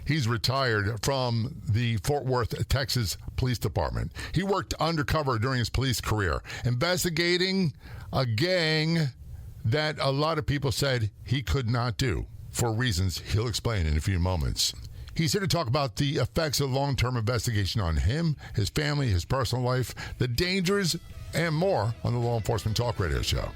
He's retired from the Fort Worth, Texas Police Department. He worked undercover during his police career, investigating a gang that a lot of people said he could not do for reasons he'll explain in a few moments. He's here to talk about the effects of long-term investigation on him, his family, his personal life, the dangers, and more on the Law Enforcement Talk Radio Show.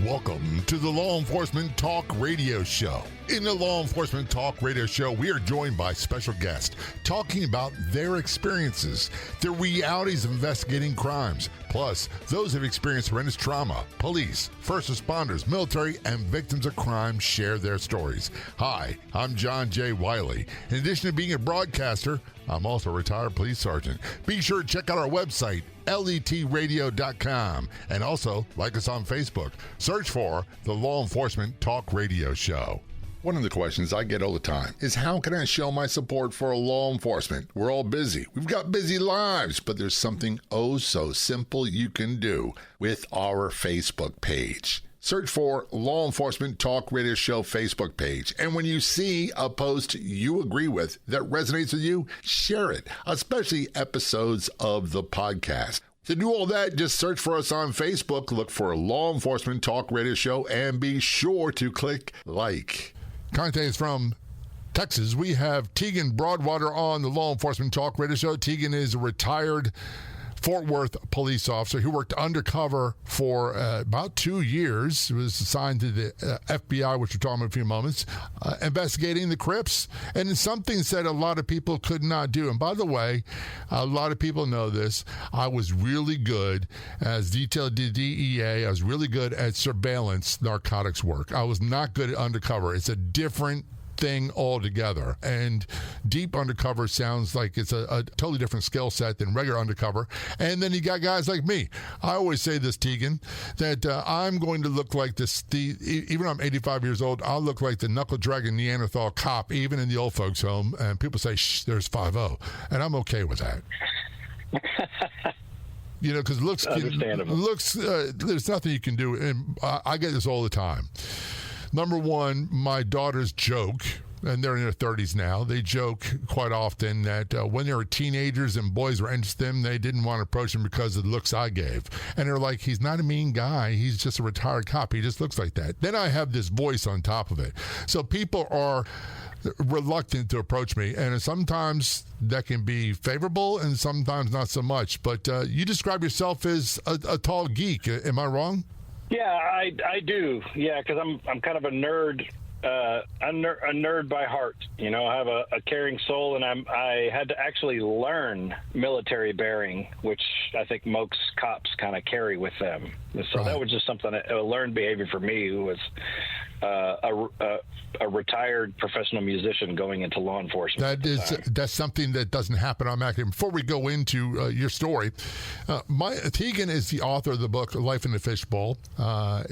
Welcome to the Law Enforcement Talk Radio Show. In the Law Enforcement Talk Radio Show, we are joined by special guests talking about their experiences, the realities of investigating crimes, plus those who have experienced horrendous trauma. Police, first responders, military, and victims of crime share their stories. Hi, I'm John J. Wiley. In addition to being a broadcaster, I'm also a retired police sergeant. Be sure to check out our website, letradio.com, and also like us on Facebook. Search for the Law Enforcement Talk Radio Show. One of the questions I get all the time is, how can I show my support for law enforcement? We're all busy. We've got busy lives, but there's something oh so simple you can do with our Facebook page. Search for Law Enforcement Talk Radio Show Facebook page. And when you see a post you agree with that resonates with you, share it, especially episodes of the podcast. To do all that, just search for us on Facebook, look for Law Enforcement Talk Radio Show, and be sure to click like. Contact is from Texas. We have Tegan Broadwater on the Law Enforcement Talk Radio Show. Tegan is a retired Fort Worth police officer who worked undercover for about 2 years. He was assigned to the FBI, which we'll talk about in a few moments, investigating the Crips. And it's something that a lot of people could not do. And by the way, a lot of people know this. I was really good, as detailed to DEA, I was really good at surveillance narcotics work. I was not good at undercover. It's a different thing altogether, and deep undercover sounds like it's a totally different skill set than regular undercover. And then you got guys like me. I always say this, Tegan, that I'm going to look like this, even though I'm 85 years old, I'll look like the knuckle-dragging Neanderthal cop, even in the old folks' home, and people say, shh, there's 5-0, and I'm okay with that. You know, because looks, there's nothing you can do, and I get this all the time. Number one, my daughters joke, and they're in their 30s now. They joke quite often that when they were teenagers and boys were interested in them, they didn't want to approach them because of the looks I gave. And they're like, he's not a mean guy. He's just a retired cop. He just looks like that. Then I have this voice on top of it. So people are reluctant to approach me, and sometimes that can be favorable and sometimes not so much. But you describe yourself as a tall geek. Am I wrong? Yeah, I do. Yeah, because I'm kind of a nerd. A nerd by heart. You know, I have a caring soul, and I had to actually learn military bearing, which I think most cops kind of carry with them. So That was just something, a learned behavior for me, who was a retired professional musician going into law enforcement. That's something that doesn't happen automatically. Before we go into your story, Tegan is the author of the book Life in the Fishbowl.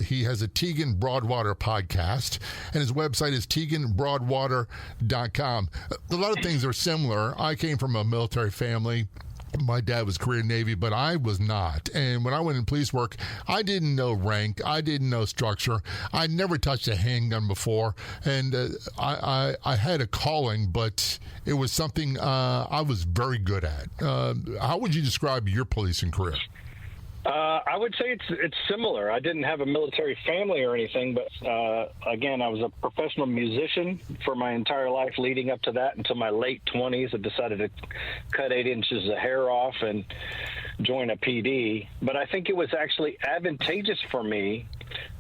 He has a Tegan Broadwater podcast, and his website is teganbroadwater.com. A lot of things are similar. I came from a military family. My dad was career Navy, but I was not. And when I went in police work, I didn't know rank. I didn't know structure. I'd never touched a handgun before. And I had a calling, but it was something I was very good at. How would you describe your policing career? I would say it's similar. I didn't have a military family or anything, but again, I was a professional musician for my entire life leading up to that until my late 20s. I decided to cut 8 inches of hair off and join a PD. But I think it was actually advantageous for me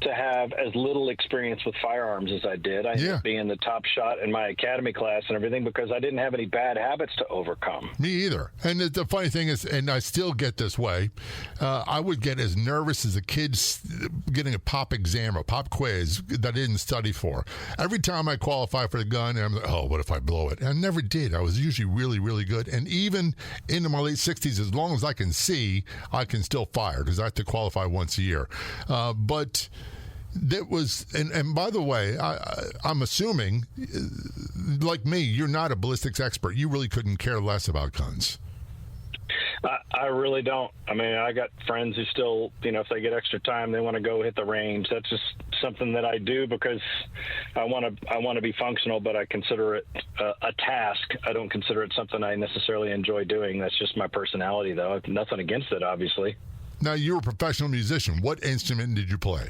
to have as little experience with firearms as I did. I ended up being the top shot in my academy class and everything because I didn't have any bad habits to overcome. Me either. And the funny thing is, and I still get this way, I would get as nervous as a kid getting a pop exam or pop quiz that I didn't study for. Every time I qualify for the gun, I'm like, oh, what if I blow it? And I never did. I was usually really, really good. And even into my late 60s, as long as I can see, I can still fire because I have to qualify once a year. But that was, and by the way, I'm assuming, like me, you're not a ballistics expert. You really couldn't care less about guns. I really don't. I mean, I got friends who still, if they get extra time, they want to go hit the range. That's just something that I do because I want to be functional, but I consider it a task. I don't consider it something I necessarily enjoy doing. That's just my personality, though. I have nothing against it, obviously. Now, you're a professional musician. What instrument did you play?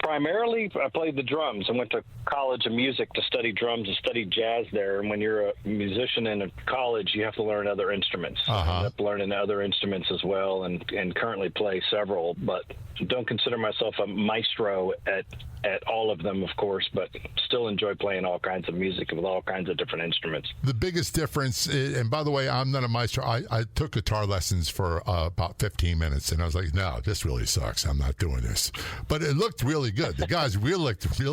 Primarily, I played the drums. I went to college of music to study drums and studied jazz there. And when you're a musician in a college, you have to learn other instruments. I ended up learning other instruments as well, and currently play several, but don't consider myself a maestro at all of them, of course, but still enjoy playing all kinds of music with all kinds of different instruments. The biggest difference, and by the way, I'm not a maestro. I took guitar lessons for about 15 minutes, and I was like, no, this really sucks. I'm not doing this. But it looked really good. The guys really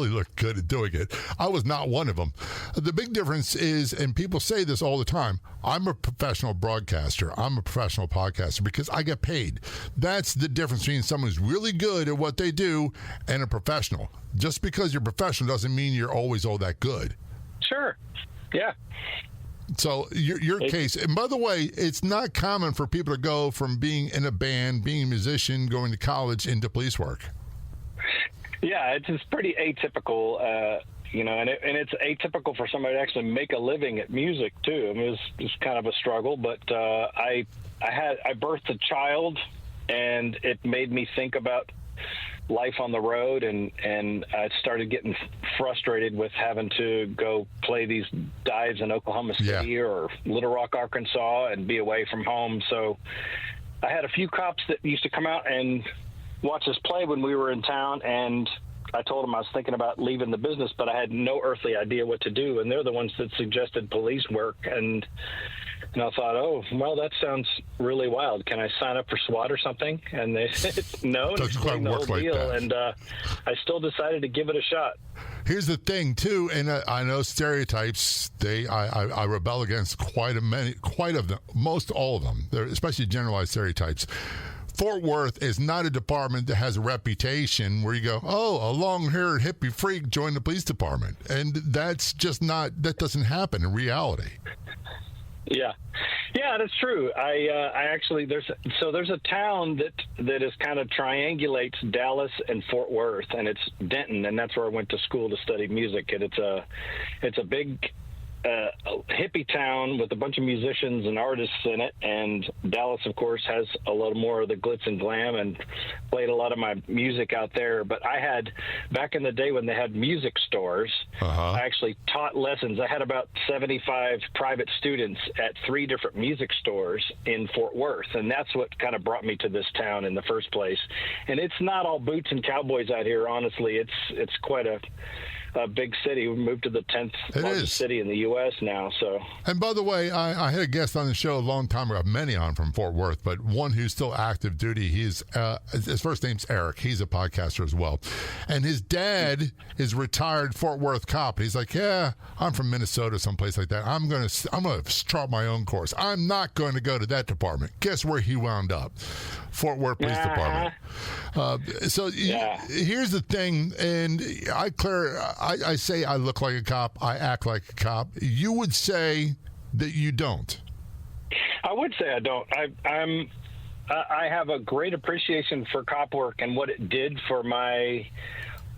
looked good at doing it. I was not one of them. The big difference is, and people say this all the time, I'm a professional broadcaster. I'm a professional podcaster because I get paid. That's the difference between someone who's really good at what they do and a professional. Just because you're professional doesn't mean you're always all that good. Sure. Yeah. So your case, and by the way, it's not common for people to go from being in a band, being a musician, going to college into police work. Yeah, it's pretty atypical, and it's atypical for somebody to actually make a living at music too. I mean, it's kind of a struggle, but I birthed a child, and it made me think about life on the road, and I started getting frustrated with having to go play these dives in Oklahoma City or Little Rock, Arkansas, and be away from home. So I had a few cops that used to come out and watch us play when we were in town, and I told them I was thinking about leaving the business, but I had no earthly idea what to do, and they're the ones that suggested police work, and I thought, oh, well, that sounds really wild. Can I sign up for SWAT or something? And they said no, and explained the whole deal, and I still decided to give it a shot. Here's the thing, too, and I know stereotypes. I rebel against most all of them. They're especially generalized stereotypes. Fort Worth is not a department that has a reputation where you go, oh, a long-haired hippie freak joined the police department, and that's just not. That doesn't happen in reality. Yeah, that's true. I actually there's a town that is kind of triangulates Dallas and Fort Worth, and it's Denton, and that's where I went to school to study music. And it's a big hippie town with a bunch of musicians and artists in it, and Dallas, of course, has a little more of the glitz and glam, and played a lot of my music out there. But I had, back in the day when they had music stores, I actually taught lessons. I had about 75 private students at 3 different music stores in Fort Worth, and that's what kind of brought me to this town in the first place. And it's not all boots and cowboys out here, honestly. It's quite a big city. We moved to the 10th largest city in the U.S. now. So. And by the way, I had a guest on the show a long time ago, many on from Fort Worth, but one who's still active duty. His first name's Eric. He's a podcaster as well. And his dad is retired Fort Worth cop. He's like, yeah, I'm from Minnesota, someplace like that. I'm gonna chart my own course. I'm not going to go to that department. Guess where he wound up? Fort Worth Police Department. Here's the thing, and I say I look like a cop, I act like a cop. You would say that you don't. I would say I don't. I have a great appreciation for cop work and what it did for my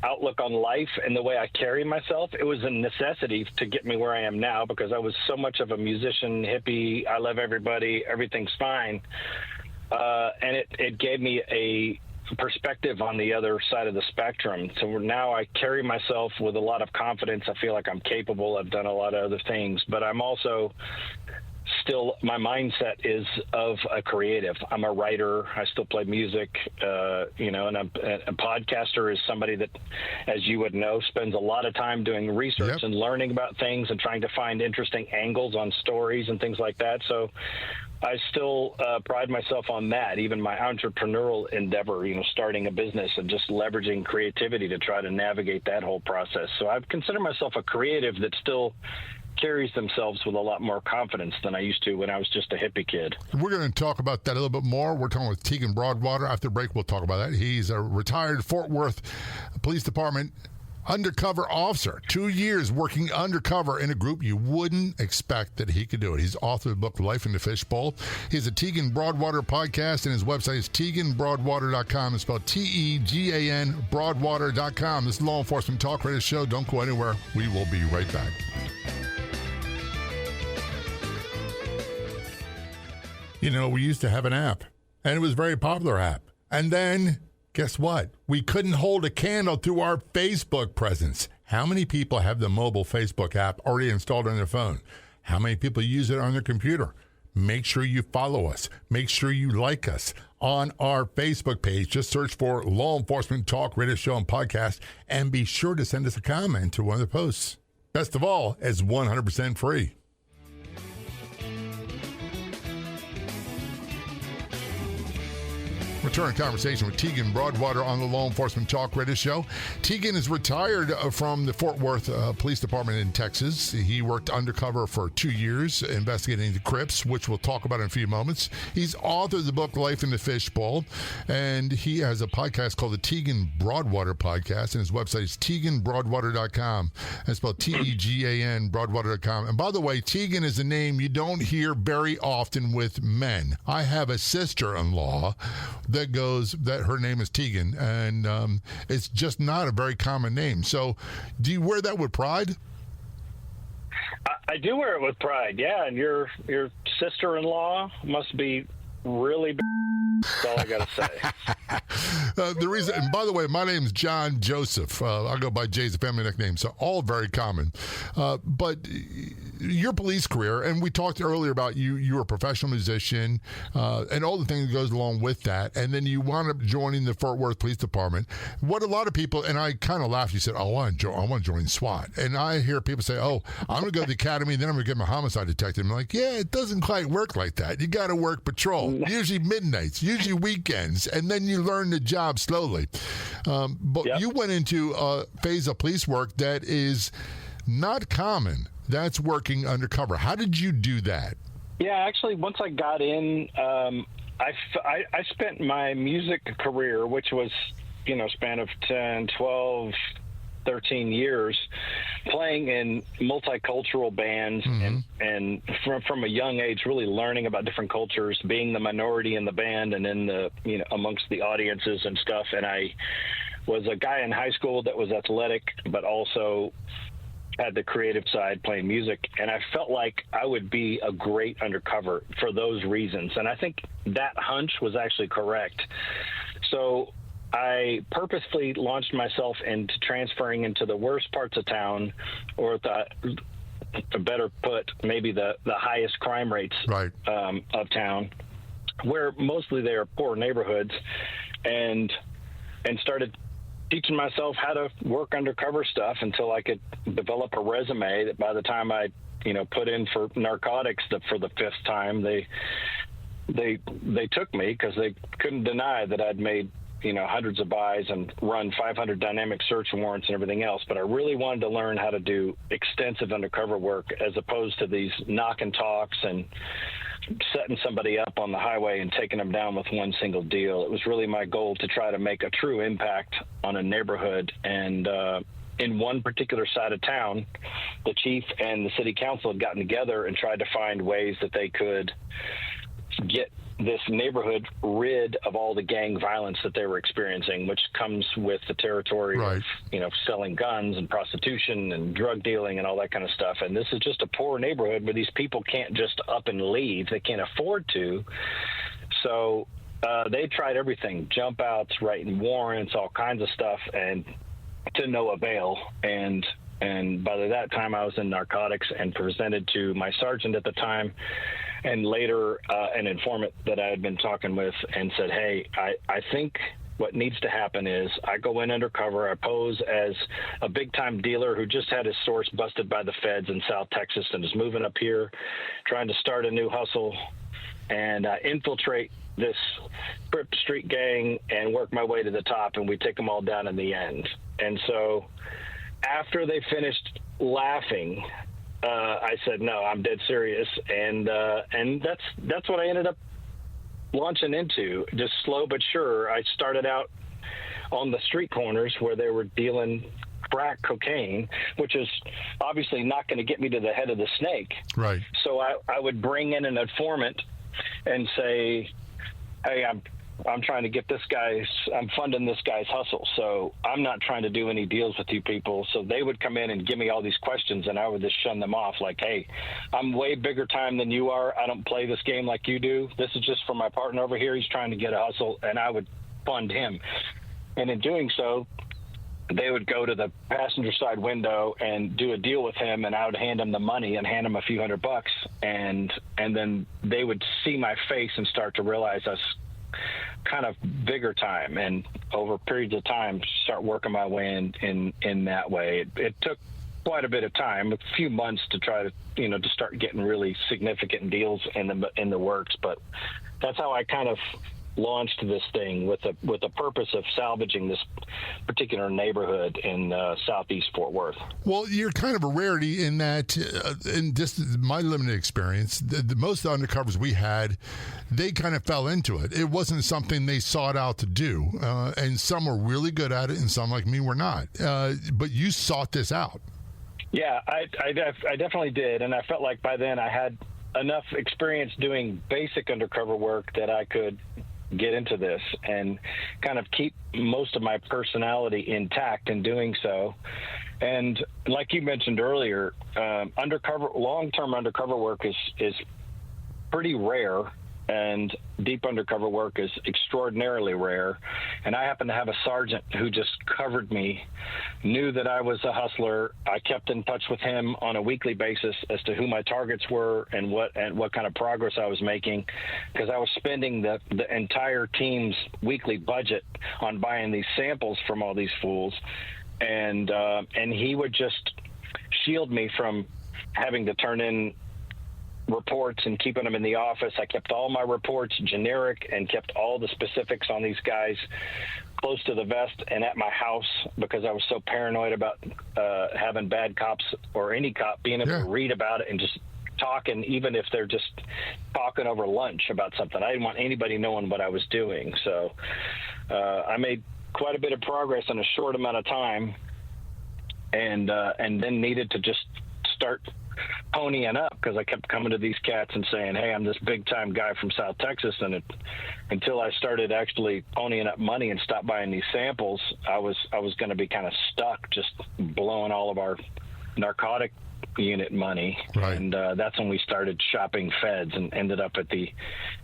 outlook on life and the way I carry myself. It was a necessity to get me where I am now, because I was so much of a musician, hippie, I love everybody, everything's fine. And it gave me a perspective on the other side of the spectrum. So now I carry myself with a lot of confidence. I feel like I'm capable. I've done a lot of other things, but I'm also still, my mindset is of a creative. I'm a writer. I still play music, and a podcaster is somebody that, as you would know, spends a lot of time doing research and learning about things and trying to find interesting angles on stories and things like that. So I still pride myself on that, even my entrepreneurial endeavor, starting a business and just leveraging creativity to try to navigate that whole process. So I consider myself a creative that still carries themselves with a lot more confidence than I used to when I was just a hippie kid. We're going to talk about that a little bit more. We're talking with Tegan Broadwater. After the break, we'll talk about that. He's a retired Fort Worth Police Department undercover officer, 2 years working undercover in a group you wouldn't expect that he could do it. He's authored the book Life in the Fishbowl. He has a Tegan Broadwater podcast, and his website is TeganBroadwater.com. It's spelled Tegan Broadwater.com. This is Law Enforcement Talk Radio Show. Don't go anywhere. We will be right back. You know, we used to have an app, and it was a very popular app. And then, guess what? We couldn't hold a candle to our Facebook presence. How many people have the mobile Facebook app already installed on their phone? How many people use it on their computer? Make sure you follow us. Make sure you like us on our Facebook page. Just search for Law Enforcement Talk Radio Show and Podcast, and be sure to send us a comment to one of the posts. Best of all, it's 100% free. Return conversation with Tegan Broadwater on the Law Enforcement Talk Radio Show. Tegan is retired from the Fort Worth Police Department in Texas. He worked undercover for 2 years investigating the Crips, which we'll talk about in a few moments. He's authored the book Life in the Fishbowl, and he has a podcast called the Tegan Broadwater Podcast, and his website is TeganBroadwater.com. It's spelled Tegan Broadwater.com. And by the way, Tegan is a name you don't hear very often with men. I have a sister-in-law that her name is Tegan, and it's just not a very common name. So do you wear that with pride? I do wear it with pride, yeah. And your sister-in-law must be really that's all I got to say. The reason, and by the way, my name's John Joseph. I go by Jay's a family nickname, so all very common. But your police career, and we talked earlier about you were a professional musician, and all the things that goes along with that, and then you wound up joining the Fort Worth Police Department. What a lot of people, and I kind of laughed, you said, I want to join SWAT. And I hear people say, I'm going to go to the academy, then I'm going to get my homicide detective. I'm like, yeah, it doesn't quite work like that. You got to work patrol, usually midnights, usually weekends, and then you learn the job slowly. But yep. You went into a phase of police work that is not common. That's working undercover. How did you do that? Yeah, actually, once I got in, I spent my music career, which was, span of 10, 12, 13 years, playing in multicultural bands, and from a young age, really learning about different cultures, being the minority in the band and in the, amongst the audiences and stuff. And I was a guy in high school that was athletic, but also had the creative side, playing music, and I felt like I would be a great undercover for those reasons. And I think that hunch was actually correct. So I purposefully launched myself into transferring into the worst parts of town, or better put, maybe the highest crime rates of town, where mostly they are poor neighborhoods, and started teaching myself how to work undercover stuff until I could develop a resume that by the time I, put in for narcotics for the fifth time, they took me because they couldn't deny that I'd made, hundreds of buys and run 500 dynamic search warrants and everything else. But I really wanted to learn how to do extensive undercover work as opposed to these knock and talks and setting somebody up on the highway and taking them down with one single deal. It was really my goal to try to make a true impact on a neighborhood. And in one particular side of town, the chief and the city council had gotten together and tried to find ways that they could get this neighborhood rid of all the gang violence that they were experiencing, which comes with the territory of, selling guns and prostitution and drug dealing and all that kind of stuff. And this is just a poor neighborhood where these people can't just up and leave. They can't afford to. So they tried everything, jump outs, writing warrants, all kinds of stuff, and to no avail. And by that time I was in narcotics and presented to my sergeant at the time, and later an informant that I had been talking with, and said, hey, I think what needs to happen is I go in undercover, I pose as a big-time dealer who just had his source busted by the feds in South Texas and is moving up here, trying to start a new hustle, and infiltrate this Crips street gang and work my way to the top, and we take them all down in the end. And so after they finished laughing, I said, no, I'm dead serious. And that's what I ended up launching into, just slow but sure. I started out on the street corners where they were dealing crack cocaine, which is obviously not going to get me to the head of the snake. Right. So I would bring in an informant and say, hey, I'm trying to get I'm funding this guy's hustle. So I'm not trying to do any deals with you people. So they would come in and give me all these questions, and I would just shun them off like, hey, I'm way bigger time than you are. I don't play this game like you do. This is just for my partner over here. He's trying to get a hustle, and I would fund him. And in doing so, they would go to the passenger side window and do a deal with him, and I would hand him the money and hand him a few $100, and then they would see my face and start to realize us kind of bigger time, and over periods of time start working my way in that way. It took quite a bit of time, a few months to try to, to start getting really significant deals in the works. But that's how I kind of launched this thing with the purpose of salvaging this particular neighborhood in southeast Fort Worth. Well, you're kind of a rarity in that, in just my limited experience, the most of the undercovers we had, they kind of fell into it. It wasn't something they sought out to do, and some were really good at it, and some like me were not. But you sought this out. Yeah, I definitely did, and I felt like by then I had enough experience doing basic undercover work that I could get into this and kind of keep most of my personality intact in doing so. And like you mentioned earlier, long-term undercover work is pretty rare, and deep undercover work is extraordinarily rare. And I happen to have a sergeant who just covered me, knew that I was a hustler. I kept in touch with him on a weekly basis as to who my targets were and what kind of progress I was making, because I was spending the entire team's weekly budget on buying these samples from all these fools. And he would just shield me from having to turn in reports and keeping them in the office. I kept all my reports generic and kept all the specifics on these guys close to the vest and at my house, because I was so paranoid about having bad cops or any cop being able to read about it and just talking, even if they're just talking over lunch about something. I didn't want anybody knowing what I was doing. So I made quite a bit of progress in a short amount of time, and then needed to just start ponying up, because I kept coming to these cats and saying, hey, I'm this big time guy from South Texas. And until I started actually ponying up money and stopped buying these samples, I was going to be kind of stuck just blowing all of our narcotic unit money. Right. And that's when we started shopping feds and ended up at the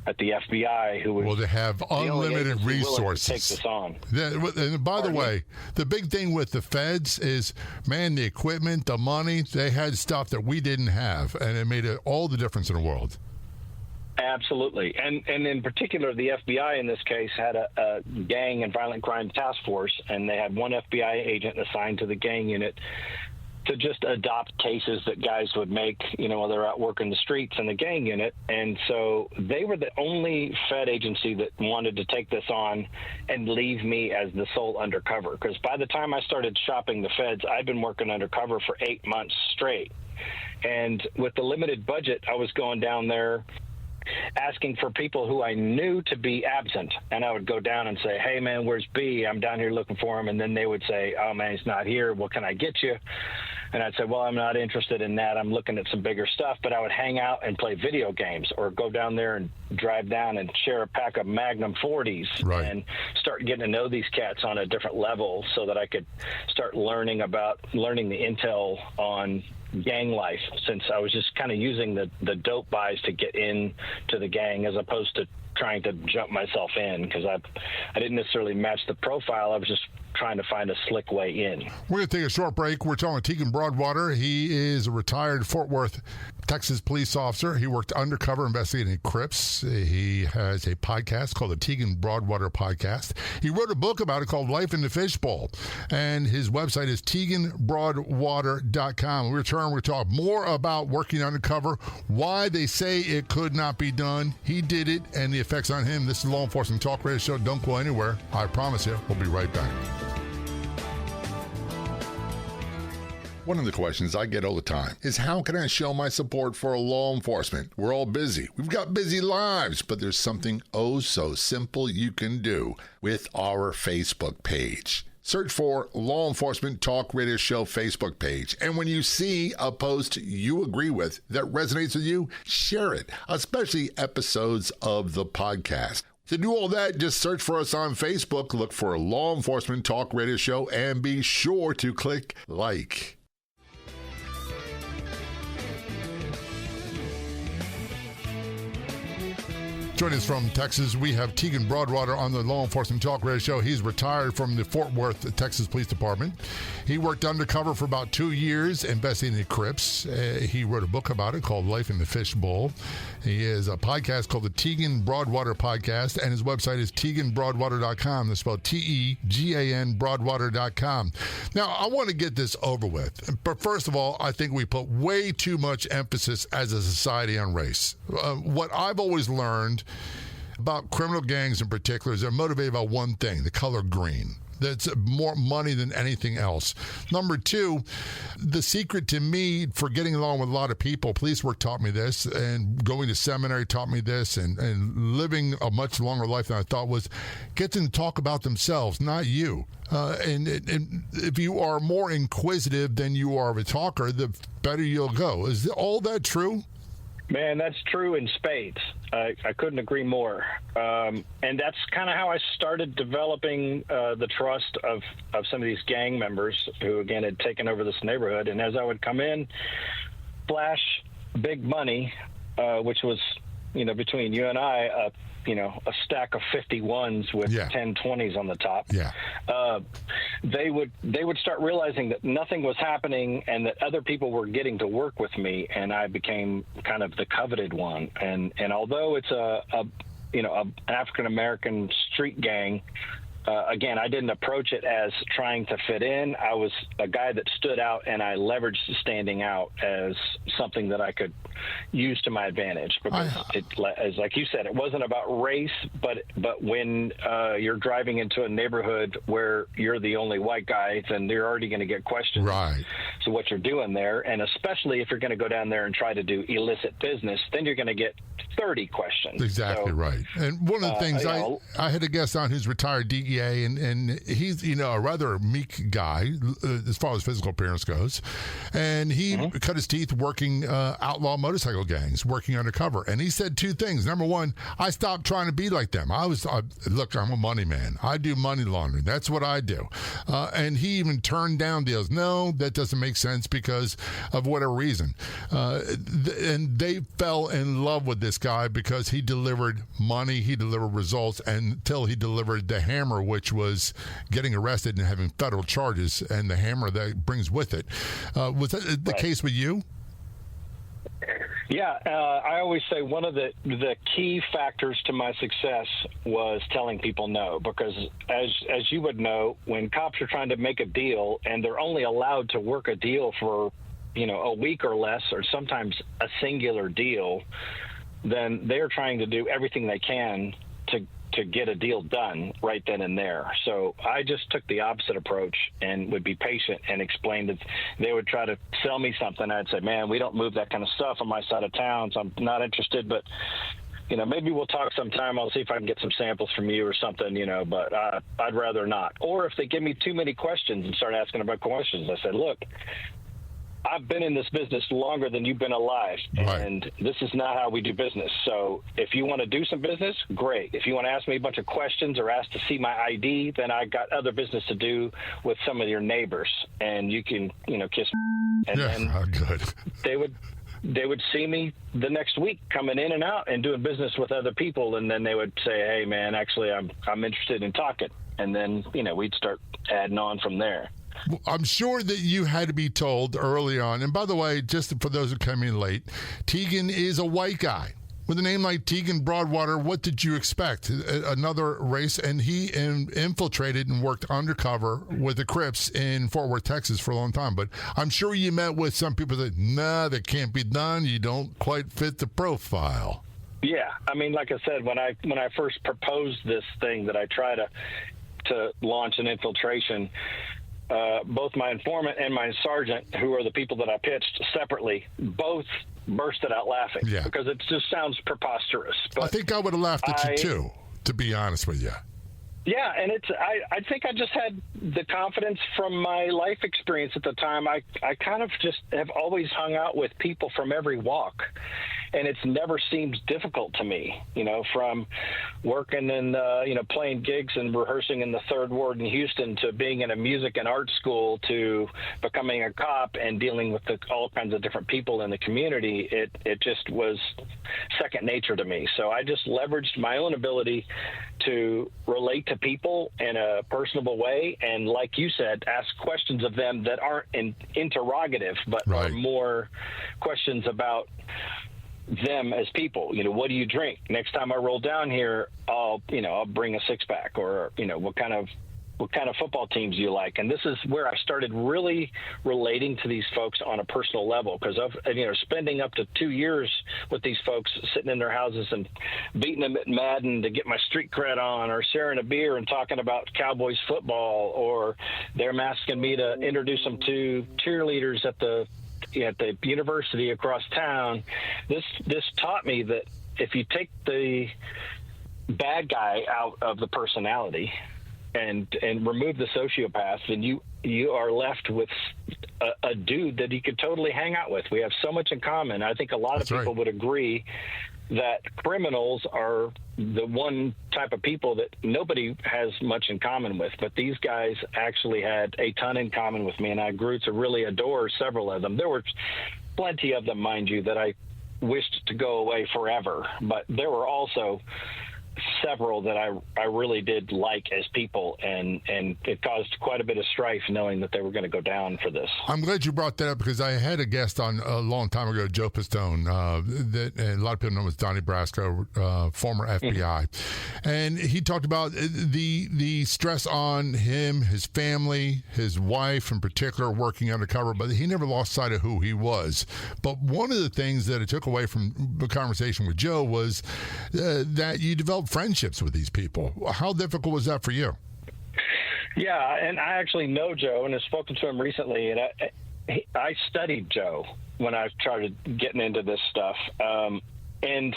FBI, who was, well, they have unlimited resources to take this on. And by the way, the big thing with the feds is, man, the equipment, the money, they had stuff that we didn't have, and it made all the difference in the world. Absolutely. And in particular, the FBI in this case had a gang and violent crime task force, and they had one FBI agent assigned to the gang unit to just adopt cases that guys would make, while they're out working the streets in the gang unit. And so they were the only Fed agency that wanted to take this on and leave me as the sole undercover. Because by the time I started shopping the feds, I'd been working undercover for 8 months straight. And with the limited budget, I was going down there asking for people who I knew to be absent. And I would go down and say, hey, man, where's B? I'm down here looking for him. And then they would say, oh, man, he's not here. What can I get you? And I'd say, well, I'm not interested in that. I'm looking at some bigger stuff. But I would hang out and play video games, or go down there and drive down and share a pack of Magnum 40s, right, and start getting to know these cats on a different level, so that I could start learning the intel on gang life, since I was just kind of using the dope buys to get into the gang, as opposed to trying to jump myself in, because I didn't necessarily match the profile. I was just trying to find a slick way in. We're going to take a short break. We're talking with Tegan Broadwater. He is a retired Fort Worth, Texas police officer. He worked undercover investigating Crips. He has a podcast called the Tegan Broadwater Podcast. He wrote a book about it called Life in the Fishbowl, and his website is teganbroadwater.com. When we return, we're talk more about working undercover, why they say it could not be done. He did it, and the effects on him. This is Law Enforcement Talk Radio Show. Don't go anywhere. I promise you. We'll be right back. One of the questions I get all the time is, how can I show my support for law enforcement? We're all busy. We've got busy lives, but there's something oh so simple you can do with our Facebook page. Search for Law Enforcement Talk Radio Show Facebook page. And when you see a post you agree with that resonates with you, share it, especially episodes of the podcast. To do all that, just search for us on Facebook, look for Law Enforcement Talk Radio Show, and be sure to click like. Joining us from Texas, we have Tegan Broadwater on the Law Enforcement Talk Radio Show. He's retired from the Fort Worth, Texas Police Department. He worked undercover for about 2 years investigating the Crips. He wrote a book about it called Life in the Fishbowl. He has a podcast called the Tegan Broadwater Podcast, and his website is TeganBroadwater.com. That's spelled Tegan Broadwater.com. Now, I want to get this over with. But first of all, I think we put way too much emphasis as a society on race. What I've always learned about criminal gangs in particular is they're motivated by one thing, the color green. That's more money than anything else. Number two, the secret to me for getting along with a lot of people, police work taught me this, and going to seminary taught me this, and living a much longer life than I thought was get them to talk about themselves, not you. And if you are more inquisitive than you are of a talker, the better you'll go. Is all that true? Man, that's true in spades. I couldn't agree more. And that's kind of how I started developing the trust of some of these gang members who, again, had taken over this neighborhood. And as I would come in, flash big money, which was, between you and I, a stack of 51s with 10 20s on the top. Yeah. They would start realizing that nothing was happening and that other people were getting to work with me, and I became kind of the coveted one. And although it's an African American street gang, again, I didn't approach it as trying to fit in. I was a guy that stood out, and I leveraged standing out as something that I could use to my advantage. Because as like you said, it wasn't about race, but when you're driving into a neighborhood where you're the only white guy, then you're already going to get questions. Right. So what you're doing there, and especially if you're going to go down there and try to do illicit business, then you're going to get 30 questions. Exactly right. And one of the things I had a guest on who's retired DEA, and he's a rather meek guy as far as physical appearance goes, and he cut his teeth working outlaw motorcycle gangs, working undercover. And he said two things. Number one, I stopped trying to be like them. Look, I'm a money man. I do money laundering. That's what I do. And he even turned down deals. No, that doesn't make sense because of whatever reason. And they fell in love with this guy because he delivered money, he delivered results, until he delivered the hammer, which was getting arrested and having federal charges, and the hammer that brings with it. Was that the case with you? Yeah, I always say one of the key factors to my success was telling people no, because as you would know, when cops are trying to make a deal and they're only allowed to work a deal for a week or less, or sometimes a singular deal, then they're trying to do everything they can to get a deal done right then and there. So I just took the opposite approach and would be patient and explain that they would try to sell me something. I'd say, man, we don't move that kind of stuff on my side of town, so I'm not interested, but maybe we'll talk sometime. I'll see if I can get some samples from you or something, but I'd rather not. Or if they give me too many questions and start asking about questions, I said, look, I've been in this business longer than you've been alive, and this is not how we do business. So if you want to do some business, great. If you want to ask me a bunch of questions or ask to see my ID, then I got other business to do with some of your neighbors, and you can, kiss. And then good. They would see me the next week coming in and out and doing business with other people, and then they would say, hey, man, actually, I'm interested in talking. And then, we'd start adding on from there. I'm sure that you had to be told early on, and by the way, just for those who come in late, Tegan is a white guy. With a name like Tegan Broadwater, what did you expect? Another race, and he infiltrated and worked undercover with the Crips in Fort Worth, Texas for a long time. But I'm sure you met with some people that, nah, that can't be done. You don't quite fit the profile. Yeah, I mean, like I said, when I first proposed this thing that I try to launch an infiltration, both my informant and my sergeant, who are the people that I pitched separately, both bursted out laughing because it just sounds preposterous. But I think I would have laughed at you too, to be honest with you. Yeah, and I think I just had the confidence from my life experience at the time. I kind of just have always hung out with people from every walk, and it's never seemed difficult to me, from working in, playing gigs and rehearsing in the Third Ward in Houston, to being in a music and art school, to becoming a cop and dealing with all kinds of different people in the community. It just was second nature to me. So I just leveraged my own ability to relate to people in a personable way, and like you said, ask questions of them that aren't interrogative, but are more questions about them as people. What do you drink? Next time I roll down here, I'll bring a 6-pack, or what kind of football teams do you like? And this is where I started really relating to these folks on a personal level, because of spending up to 2 years with these folks, sitting in their houses and beating them at Madden to get my street cred on, or sharing a beer and talking about Cowboys football, or they're asking me to introduce them to cheerleaders at the university across town. This taught me that if you take the bad guy out of the personality and remove the sociopath, then you are left with a dude that you could totally hang out with. We have so much in common. I think a lot of people would agree that criminals are the one type of people that nobody has much in common with, but these guys actually had a ton in common with me, and I grew to really adore several of them. There were plenty of them, mind you, that I wished to go away forever, but there were also several that I really did like as people, and it caused quite a bit of strife knowing that they were going to go down for this. I'm glad you brought that up, because I had a guest on a long time ago, Joe Pistone, that a lot of people know as Donnie Brasco, former FBI, and he talked about the stress on him, his family, his wife in particular, working undercover, but he never lost sight of who he was. But one of the things that I took away from the conversation with Joe was that you developed friendships with these people. How difficult was that for you? Yeah, and I actually know Joe and have spoken to him recently, and I studied Joe when I started getting into this stuff. And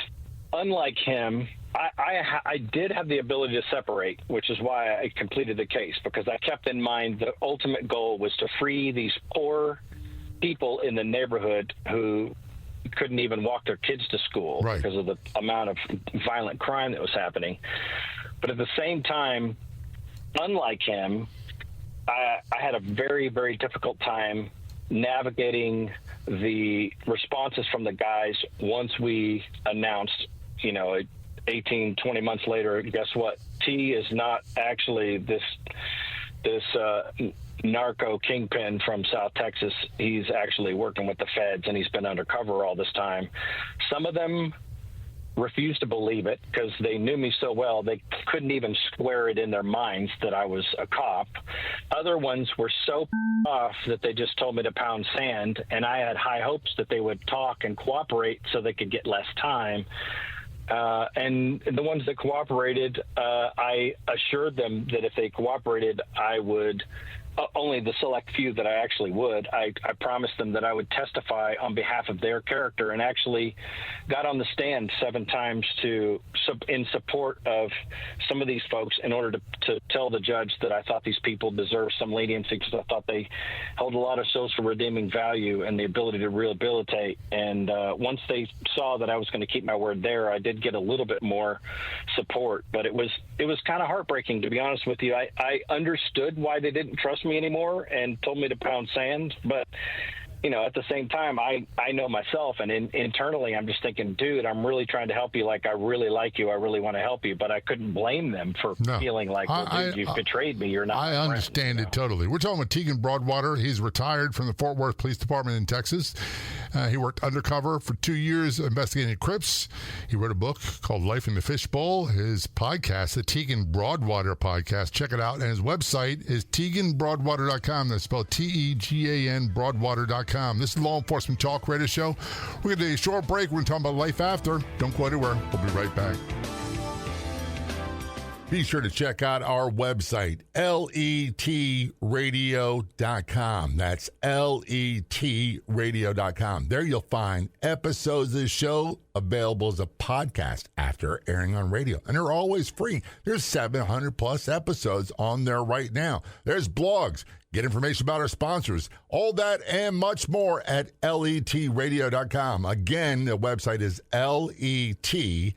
unlike him, I did have the ability to separate, which is why I completed the case, because I kept in mind the ultimate goal was to free these poor people in the neighborhood who couldn't even walk their kids to school because of the amount of violent crime that was happening. But at the same time, unlike him, I had a very, very difficult time navigating the responses from the guys once we announced, 18, 20 months later, guess what? T is not actually this narco kingpin from South Texas. He's actually working with the feds, and he's been undercover all this time. Some of them refused to believe it because they knew me so well they couldn't even square it in their minds that I was a cop. Other ones were so off that they just told me to pound sand, and I had high hopes that they would talk and cooperate so they could get less time. And the ones that cooperated, I assured them that if they cooperated, I would only the select few that I actually would. I promised them that I would testify on behalf of their character, and actually got on the stand 7 times in support of some of these folks in order to tell the judge that I thought these people deserved some leniency, because I thought they held a lot of social redeeming value and the ability to rehabilitate. And once they saw that I was going to keep my word there, I did get a little bit more support. But it was kind of heartbreaking, to be honest with you. I understood why they didn't trust me anymore and told me to pound sand, but at the same time, I know myself, and internally I'm just thinking, dude, I'm really trying to help you. Like, I really like you. I really want to help you, but I couldn't blame them for feeling like, dude, you've betrayed me. You're not. I understand it totally. We're talking with Tegan Broadwater. He's retired from the Fort Worth Police Department in Texas. He worked undercover for 2 years investigating Crips. He wrote a book called Life in the Fishbowl. His podcast, the Tegan Broadwater podcast, check it out. And his website is TeganBroadwater.com. That's spelled TEGAN Broadwater.com. This is Law Enforcement Talk Radio Show. We're going to take a short break. We're going to talk about life after. Don't go anywhere. We'll be right back. Be sure to check out our website, letradio.com. That's letradio.com. There you'll find episodes of the show available as a podcast after airing on radio. And they're always free. There's 700 plus episodes on there right now. There's blogs. Get information about our sponsors. All that and much more at letradio.com. Again, the website is letradio.com.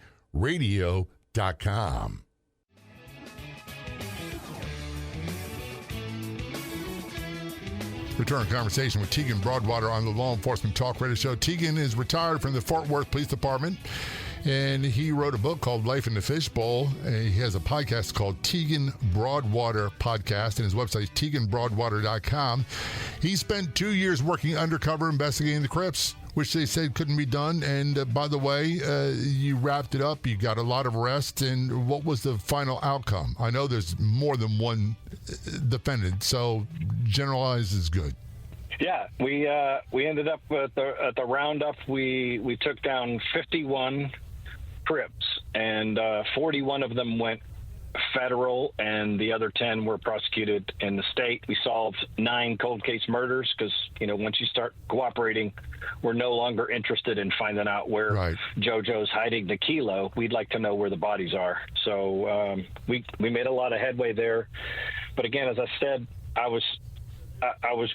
Return conversation with Tegan Broadwater on the Law Enforcement Talk Radio Show. Tegan is retired from the Fort Worth Police Department, and he wrote a book called Life in the Fishbowl. He has a podcast called Tegan Broadwater Podcast, and his website is teganbroadwater.com. He spent 2 years working undercover investigating the Crips, which they said couldn't be done. And by the way, you wrapped it up. You got a lot of arrests. And what was the final outcome? I know there's more than one defendant, so generalize is good. Yeah, we ended up at the roundup. We took down 51 Crips, and 41 of them went federal, and the other 10 were prosecuted in the state. We solved 9 cold case murders because, once you start cooperating, we're no longer interested in finding out where JoJo's hiding the kilo. We'd like to know where the bodies are. So we made a lot of headway there. But again, as I said, I was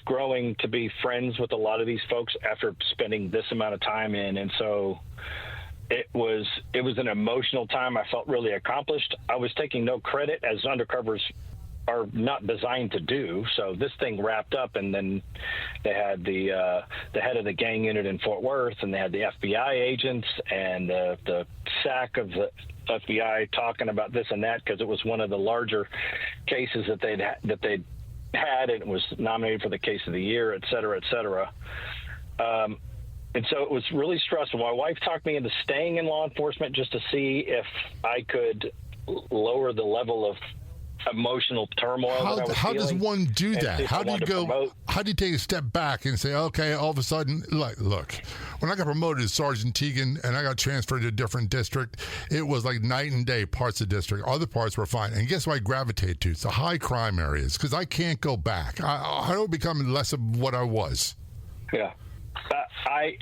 growing to be friends with a lot of these folks after spending this amount of time in, and so it was an emotional time. I felt really accomplished. I was taking no credit, as undercovers are not designed to do. So this thing wrapped up, and then they had the head of the gang unit in Fort Worth, and they had the FBI agents and the SAC of the FBI talking about this and that, because it was one of the larger cases that they'd had, and it was nominated for the case of the year, et cetera, et cetera. And so it was really stressful. My wife talked me into staying in law enforcement just to see if I could lower the level of emotional turmoil. How does one do that? How do you go? How do you take a step back and say, okay, all of a sudden, look, when I got promoted as Sergeant Tegan and I got transferred to a different district, it was like night and day. Parts of the district, other parts were fine. And guess what I gravitate to? It's the high crime areas, because I can't go back. I don't become less of what I was. Yeah. I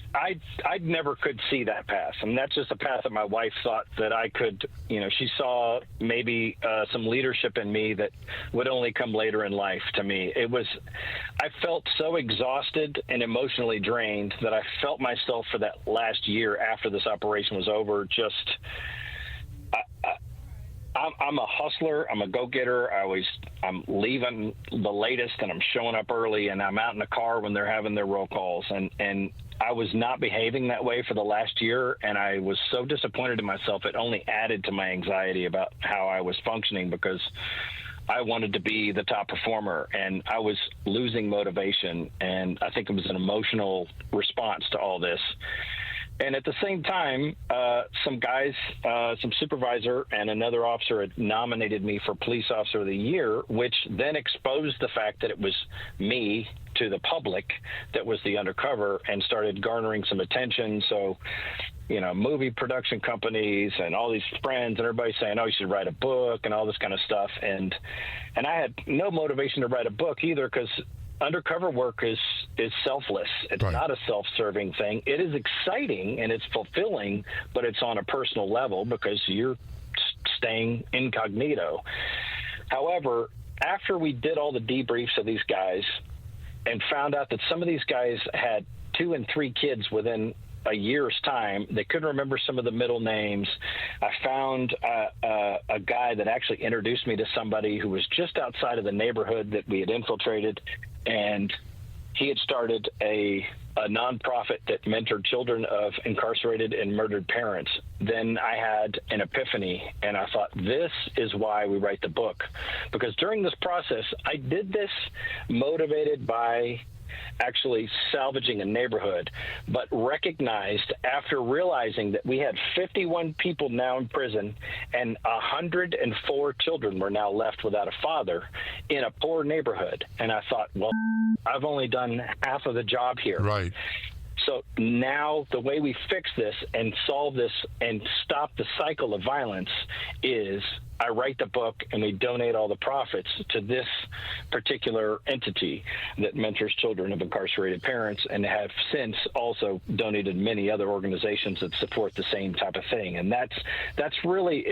never could see that path. I mean, that's just a path that my wife thought that I could, she saw maybe some leadership in me that would only come later in life to me. I felt so exhausted and emotionally drained that I felt myself for that last year after this operation was over, I'm a hustler. I'm a go-getter. I'm leaving the latest, and I'm showing up early, and I'm out in the car when they're having their roll calls. And I was not behaving that way for the last year, and I was so disappointed in myself. It only added to my anxiety about how I was functioning, because I wanted to be the top performer, and I was losing motivation. And I think it was an emotional response to all this. And at the same time, some supervisor and another officer had nominated me for Police Officer of the Year, which then exposed the fact that it was me to the public that was the undercover, and started garnering some attention. So, movie production companies and all these friends and everybody saying, oh, you should write a book and all this kind of stuff. And I had no motivation to write a book either, because undercover work is selfless. It's not a self-serving thing. It is exciting and it's fulfilling, but it's on a personal level because you're staying incognito. However, after we did all the debriefs of these guys and found out that some of these guys had 2 and 3 kids within a year's time, they couldn't remember some of the middle names. I found a guy that actually introduced me to somebody who was just outside of the neighborhood that we had infiltrated, and he had started a nonprofit that mentored children of incarcerated and murdered parents. Then I had an epiphany, and I thought, this is why we write the book. Because during this process, I did this motivated by actually salvaging a neighborhood, but recognized after realizing that we had 51 people now in prison and 104 children were now left without a father in a poor neighborhood. And I thought, well, I've only done half of the job here. Right. So now the way we fix this and solve this and stop the cycle of violence is I write the book and we donate all the profits to this particular entity that mentors children of incarcerated parents, and have since also donated many other organizations that support the same type of thing. And that's really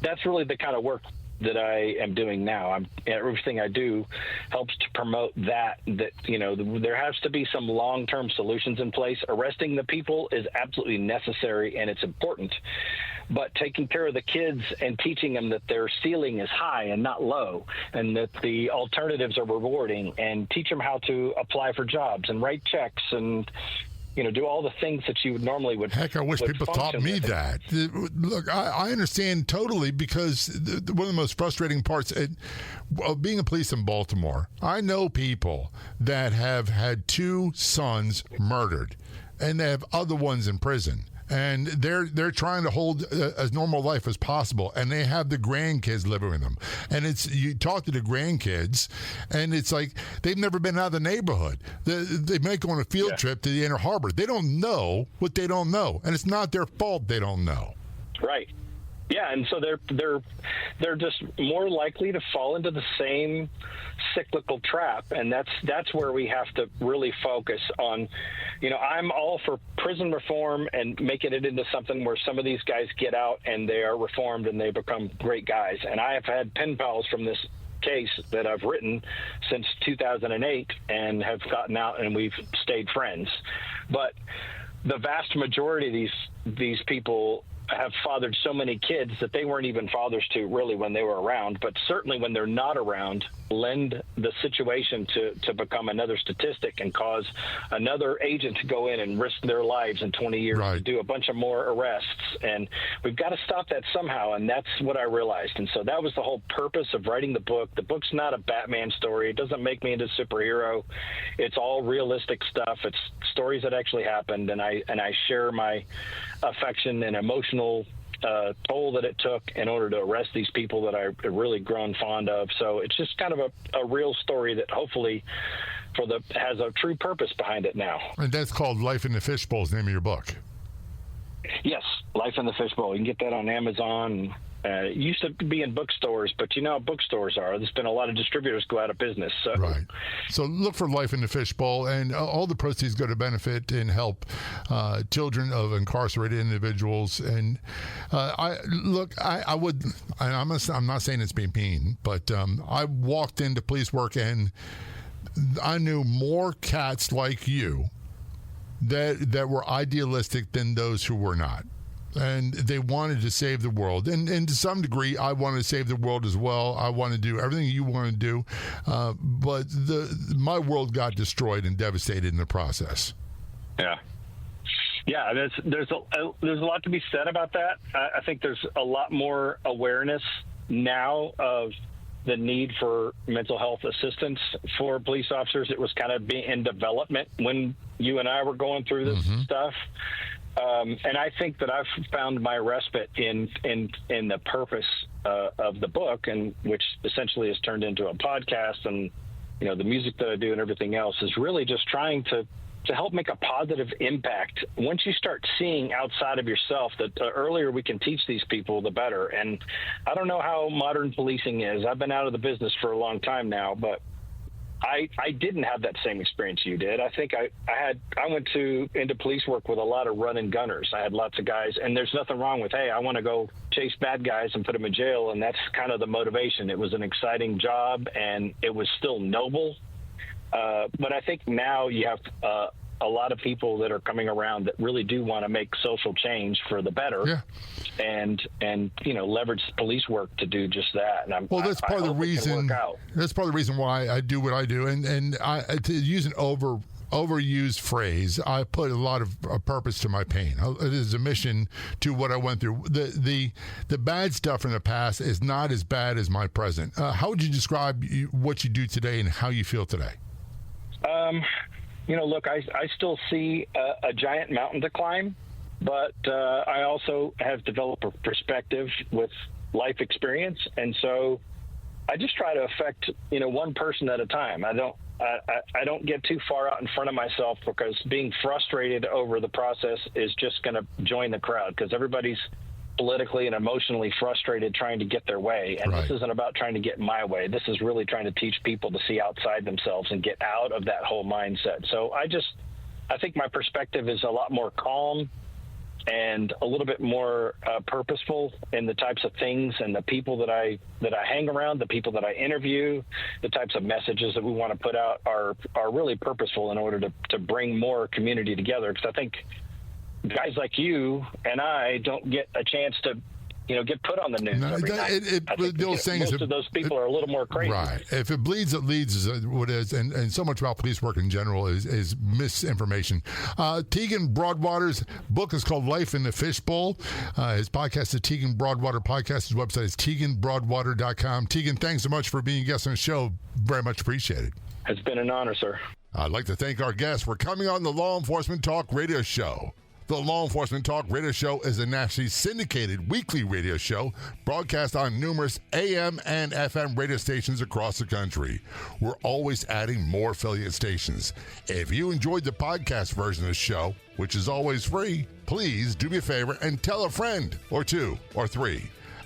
the kind of work that I am doing now. Everything I do helps to promote that there has to be some long-term solutions in place. Arresting the people is absolutely necessary and it's important, but taking care of the kids and teaching them that their ceiling is high and not low, and that the alternatives are rewarding, and teach them how to apply for jobs and write checks and do all the things that you normally would. Heck, I wish people taught me that. Look, I understand totally, because one of the most frustrating parts of being a police in Baltimore, I know people that have had 2 sons murdered, and they have other ones in prison. And they're trying to hold as normal life as possible, and they have the grandkids living with them. And you talk to the grandkids, and it's like they've never been out of the neighborhood. They might go on a field trip to the Inner Harbor. They don't know what they don't know, and it's not their fault they don't know. Right. Yeah, and so they're just more likely to fall into the same cyclical trap, and that's where we have to really focus on. I'm all for prison reform and making it into something where some of these guys get out and they are reformed and they become great guys. And I have had pen pals from this case that I've written since 2008 and have gotten out and we've stayed friends. But the vast majority of these people have fathered so many kids that they weren't even fathers to really when they were around, but certainly when they're not around, lend the situation to become another statistic and cause another agent to go in and risk their lives in 20 years to do a bunch of more arrests. And we've got to stop that somehow, and that's what I realized. And so that was the whole purpose of writing the book. The book's not a Batman story. It doesn't make me into a superhero. It's all realistic stuff. It's stories that actually happened, and I share my affection and emotional toll that it took in order to arrest these people that I've really grown fond of. So it's just kind of a real story that hopefully has a true purpose behind it now. And that's called Life in the Fishbowl is the name of your book. Yes, Life in the Fishbowl. You can get that on Amazon. It used to be in bookstores, but you know how bookstores are. There's been a lot of distributors go out of business. So. Right. So look for Life in the Fishbowl, and all the proceeds go to benefit and help children of incarcerated individuals. And I'm not saying it's being mean, but I walked into police work and I knew more cats like you that were idealistic than those who were not. And they wanted to save the world. And to some degree, I wanted to save the world as well. I want to do everything you want to do. But my world got destroyed and devastated in the process. Yeah. Yeah, there's a lot to be said about that. I think there's a lot more awareness now of the need for mental health assistance for police officers. It was kind of in development when you and I were going through this stuff. And I think that I've found my respite in the purpose of the book, and which essentially has turned into a podcast, and the music that I do and everything else is really just trying to help make a positive impact. Once you start seeing outside of yourself, that the earlier we can teach these people, the better. And I don't know how modern policing is. I've been out of the business for a long time now, but I didn't have that same experience you did. I think I went into police work with a lot of run and gunners. I had lots of guys, and there's nothing wrong with, hey, I want to go chase bad guys and put them in jail, and that's kind of the motivation. It was an exciting job, and it was still noble. But I think now you have a lot of people that are coming around that really do want to make social change for the better, and leverage police work to do just that. And that's part of the reason. That's part of the reason why I do what I do. And to use an overused phrase, I put a lot of purpose to my pain. It is a mission to what I went through. The bad stuff from the past is not as bad as my present. How would you describe what you do today and how you feel today? Look, I still see a giant mountain to climb, but I also have developed a perspective with life experience. And so I just try to affect, one person at a time. I don't get too far out in front of myself, because being frustrated over the process is just going to join the crowd, because everybody's politically and emotionally frustrated trying to get their way. And This isn't about trying to get my way. This is really trying to teach people to see outside themselves and get out of that whole mindset. So I think my perspective is a lot more calm and a little bit more purposeful in the types of things and the people that I hang around, the people that I interview, the types of messages that we want to put out are really purposeful in order to bring more community together. Because I think guys like you and I don't get a chance to, get put on the news every night. Most of those people are a little more crazy. Right. If it bleeds, it leads is what it is. And so much about police work in general is misinformation. Tegan Broadwater's book is called Life in the Fishbowl. His podcast is Tegan Broadwater Podcast. His website is TeganBroadwater.com. Tegan, thanks so much for being a guest on the show. Very much appreciated. It's been an honor, sir. I'd like to thank our guests for coming on the Law Enforcement Talk Radio Show. The Law Enforcement Talk Radio Show is a nationally syndicated weekly radio show broadcast on numerous AM and FM radio stations across the country. We're always adding more affiliate stations. If you enjoyed the podcast version of the show, which is always free, please do me a favor and tell a friend or two or three.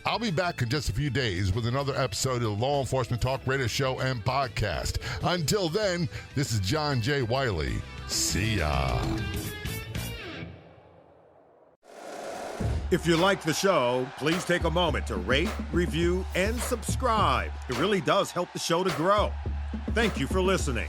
I'll be back in just a few days with another episode of the Law Enforcement Talk Radio Show and Podcast. Until then, this is John J. Wiley. See ya. If you like the show, please take a moment to rate, review, and subscribe. It really does help the show to grow. Thank you for listening.